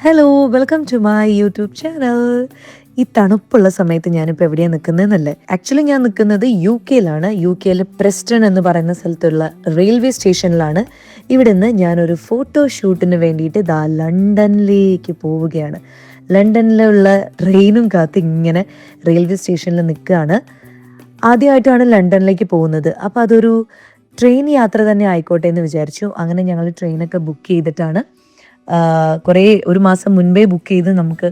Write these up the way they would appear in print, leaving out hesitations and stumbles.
Hello, welcome to my YouTube channel. ഈ തണുപ്പുള്ള സമയത്ത് ഞാനിപ്പോൾ എവിടെയാണ് നിൽക്കുന്നതെന്നല്ലേ? ആക്ച്വലി ഞാൻ നിൽക്കുന്നത് യു കെയിലാണ്. യു കെയിലെ പ്രസ്റ്റൺ എന്ന് പറയുന്ന സ്ഥലത്തുള്ള റെയിൽവേ സ്റ്റേഷനിലാണ്. ഇവിടെ നിന്ന് ഞാനൊരു ഫോട്ടോ ഷൂട്ടിന് വേണ്ടിയിട്ട് ലണ്ടനിലേക്ക് പോവുകയാണ്. ലണ്ടനിലുള്ള ട്രെയിനും കാത്ത് ഇങ്ങനെ റെയിൽവേ സ്റ്റേഷനിൽ നിൽക്കുകയാണ്. ആദ്യമായിട്ടാണ് ലണ്ടനിലേക്ക് പോകുന്നത്. അപ്പോൾ അതൊരു ട്രെയിൻ യാത്ര തന്നെ ആയിക്കോട്ടെ എന്ന് വിചാരിച്ചു. അങ്ങനെ ഞങ്ങൾ ട്രെയിനൊക്കെ ബുക്ക് ചെയ്തിട്ടാണ് കുറേ ഒരു മാസം മുൻപേ ബുക്ക് ചെയ്ത് നമുക്ക്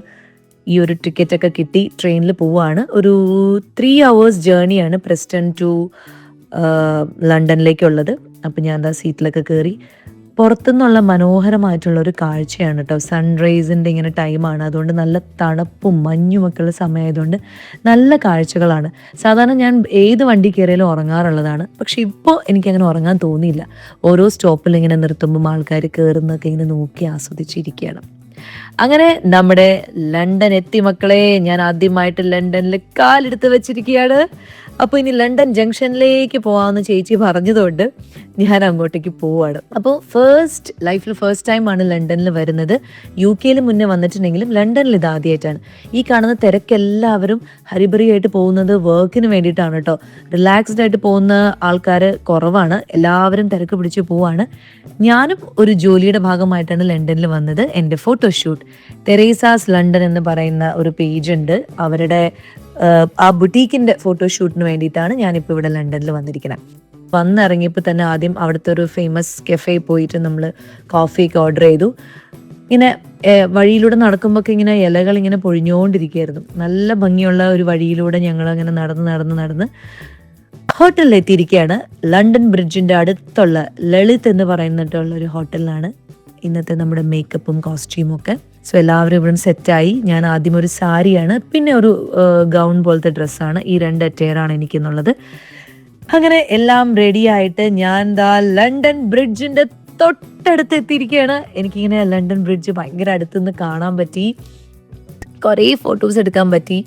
ഈ ഒരു ടിക്കറ്റൊക്കെ കിട്ടി ട്രെയിനിൽ പോവുകയാണ്. ഒരു 3 hours ജേർണിയാണ് പ്രസ്റ്റൺ ടു ലണ്ടനിലേക്കുള്ളത്. അപ്പം ഞാൻ എന്താ സീറ്റിലൊക്കെ കയറി. പുറത്തുനിന്നുള്ള മനോഹരമായിട്ടുള്ള ഒരു കാഴ്ചയാണ് കേട്ടോ. സൺറൈസിൻ്റെ ഇങ്ങനെ ടൈമാണ്, അതുകൊണ്ട് നല്ല തണുപ്പും മഞ്ഞുമൊക്കെ ഉള്ള സമയമായതുകൊണ്ട് നല്ല കാഴ്ചകളാണ്. സാധാരണ ഞാൻ ഏത് വണ്ടി കയറിയാലും ഉറങ്ങാറുള്ളതാണ്, പക്ഷെ ഇപ്പോൾ എനിക്കങ്ങനെ ഉറങ്ങാൻ തോന്നിയില്ല. ഓരോ സ്റ്റോപ്പിൽ ഇങ്ങനെ നിർത്തുമ്പം ആൾക്കാർ കയറുന്നതൊക്കെ ഇങ്ങനെ നോക്കി ആസ്വദിച്ചിരിക്കുകയാണ്. അങ്ങനെ നമ്മുടെ ലണ്ടൻ എത്തി മക്കളെ. ഞാൻ ആദ്യമായിട്ട് ലണ്ടനിൽ കാലെടുത്ത് വെച്ചിരിക്കുകയാണ്. അപ്പോൾ ഇനി ലണ്ടൻ ജംഗ്ഷനിലേക്ക് പോകാമെന്ന് ചേച്ചി പറഞ്ഞതുകൊണ്ട് ഞാൻ അങ്ങോട്ടേക്ക് പോവാണ്. അപ്പോൾ ലൈഫിൽ ഫസ്റ്റ് ടൈമാണ് ലണ്ടനിൽ വരുന്നത്. യു കെയിൽ മുന്നേ വന്നിട്ടുണ്ടെങ്കിലും ലണ്ടനിൽ ഇത് ആദ്യമായിട്ടാണ്. ഈ കാണുന്ന തിരക്കെല്ലാവരും ഹരിബറിയായിട്ട് പോകുന്നത് വർക്കിന് വേണ്ടിയിട്ടാണ് കേട്ടോ. റിലാക്സ്ഡ് ആയിട്ട് പോകുന്ന ആൾക്കാർ കുറവാണ്, എല്ലാവരും തിരക്ക് പിടിച്ച് പോവാണ്. ഞാനും ഒരു ജോലിയുടെ ഭാഗമായിട്ടാണ് ലണ്ടനിൽ വന്നത്. എൻ്റെ ഫോട്ടോഷൂട്ട് തെരേസാസ് ലണ്ടൻ എന്ന് പറയുന്ന ഒരു പേജ് ഉണ്ട്, അവരുടെ ആ ബുട്ടീക്കിൻ്റെ ഫോട്ടോഷൂട്ടിന് വേണ്ടിയിട്ടാണ് ഞാനിപ്പോൾ ഇവിടെ ലണ്ടനിൽ വന്നിരിക്കുന്നത്. വന്നിറങ്ങിയപ്പോൾ തന്നെ ആദ്യം അവിടുത്തെ ഒരു ഫേമസ് കെഫേ പോയിട്ട് നമ്മൾ കോഫിയൊക്കെ ഓർഡർ ചെയ്തു. ഇങ്ങനെ വഴിയിലൂടെ നടക്കുമ്പോൾ ഇങ്ങനെ ഇലകൾ ഇങ്ങനെ പൊഴിഞ്ഞുകൊണ്ടിരിക്കുകയായിരുന്നു. നല്ല ഭംഗിയുള്ള ഒരു വഴിയിലൂടെ ഞങ്ങൾ അങ്ങനെ നടന്ന് ഹോട്ടലിൽ എത്തിയിരിക്കുകയാണ്. ലണ്ടൻ ബ്രിഡ്ജിൻ്റെ അടുത്തുള്ള ലളിത് എന്ന് പറയുന്നിട്ടുള്ള ഒരു ഹോട്ടലിലാണ് ഇന്നത്തെ നമ്മുടെ മേക്കപ്പും കോസ്റ്റ്യൂമും ഒക്കെ. സോ എല്ലാവരും ഇവിടെ സെറ്റായി. ഞാൻ ആദ്യം ഒരു സാരിയാണ്, പിന്നെ ഒരു ഗൗൺ പോലത്തെ ഡ്രസ്സാണ്. ഈ 2 അറ്റയറാണ് എനിക്കെന്നുള്ളത്. അങ്ങനെ എല്ലാം റെഡി ആയിട്ട് ഞാൻ ലണ്ടൻ ബ്രിഡ്ജിൻ്റെ തൊട്ടടുത്ത് എത്തിയിരിക്കുകയാണ്. എനിക്കിങ്ങനെ ലണ്ടൻ ബ്രിഡ്ജ് ഭയങ്കര അടുത്തുനിന്ന് കാണാൻ പറ്റി, കുറേ ഫോട്ടോസ് എടുക്കാൻ പറ്റി.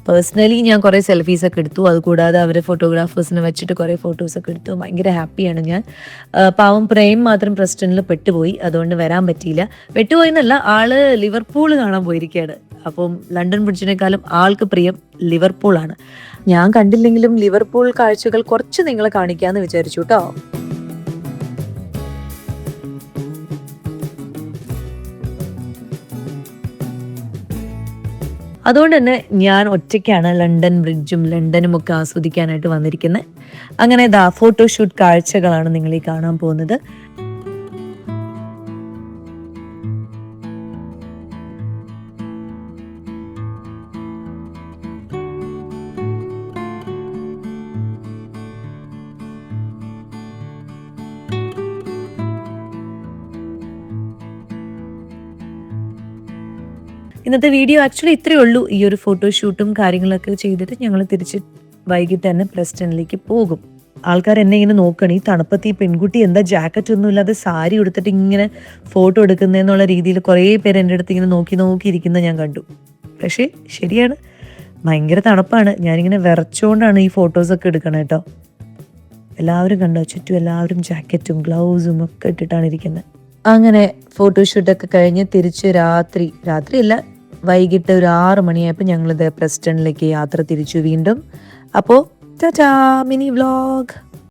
പേഴ്സണലി ഞാൻ കുറേ സെൽഫീസൊക്കെ എടുത്തു. അതുകൂടാതെ അവർ ഫോട്ടോഗ്രാഫേഴ്സിനെ വെച്ചിട്ട് കുറേ ഫോട്ടോസൊക്കെ എടുത്തു. ഭയങ്കര ഹാപ്പിയാണ് ഞാൻ. പാവം പ്രേം മാത്രം പ്രസ്റ്റണിൽ പെട്ടുപോയി, അതുകൊണ്ട് വരാൻ പറ്റിയില്ല. പെട്ടുപോയി എന്നല്ല, ആള് ലിവർപൂൾ കാണാൻ പോയിരിക്കുകയാണ്. അപ്പം ലണ്ടൻ ബ്രിഡ്ജിനേക്കാളും ആൾക്ക് പ്രിയം ലിവർപൂളാണ്. ഞാൻ കണ്ടില്ലെങ്കിലും ലിവർപൂൾ കാഴ്ചകൾ കുറച്ച് നിങ്ങളെ കാണിക്കാമെന്ന് വിചാരിച്ചു കേട്ടോ. അതുകൊണ്ട് തന്നെ ഞാൻ ഒറ്റയ്ക്കാണ് ലണ്ടൻ ബ്രിഡ്ജും ലണ്ടനും ഒക്കെ ആസ്വദിക്കാനായിട്ട് വന്നിരിക്കുന്നത്. അങ്ങനെ ഫോട്ടോഷൂട്ട് കാഴ്ചകളാണ് നിങ്ങൾ ഈ കാണാൻ പോകുന്നത്. ഇന്നത്തെ വീഡിയോ ആക്ച്വലി ഇത്രയേ ഉള്ളൂ. ഈ ഒരു ഫോട്ടോഷൂട്ടും കാര്യങ്ങളൊക്കെ ചെയ്തിട്ട് ഞങ്ങൾ തിരിച്ച് വൈകിട്ട് തന്നെ പ്രസ്റ്റണിലേക്ക് പോകും. ആൾക്കാർ എന്നെ ഇങ്ങനെ നോക്കണം, ഈ തണുപ്പത്ത് ഈ പെൺകുട്ടി എന്താ ജാക്കറ്റ് ഒന്നും ഇല്ലാതെ സാരി എടുത്തിട്ട് ഇങ്ങനെ ഫോട്ടോ എടുക്കുന്നതെന്നുള്ള രീതിയിൽ കുറേ പേര് എൻ്റെ അടുത്ത് ഇങ്ങനെ നോക്കിയിരിക്കുന്നത് ഞാൻ കണ്ടു. പക്ഷേ ശരിയാണ്, ഭയങ്കര തണുപ്പാണ്. ഞാനിങ്ങനെ വിറച്ചുകൊണ്ടാണ് ഈ ഫോട്ടോസൊക്കെ എടുക്കണം കേട്ടോ. എല്ലാവരും കണ്ടോ, ചുറ്റും എല്ലാവരും ജാക്കറ്റും ഗ്ലൗസും ഒക്കെ ഇട്ടിട്ടാണ് ഇരിക്കുന്നത്. അങ്ങനെ ഫോട്ടോഷൂട്ടൊക്കെ കഴിഞ്ഞ് തിരിച്ച് രാത്രിയല്ല, വൈകിട്ട് ഒരു 6 മണിയായപ്പോൾ ഞങ്ങളിത് പ്രസ്റ്റണിലേക്ക് യാത്ര തിരിച്ചു വീണ്ടും. അപ്പോൾ ടാറ്റാ, മിനി വ്ലോഗ്.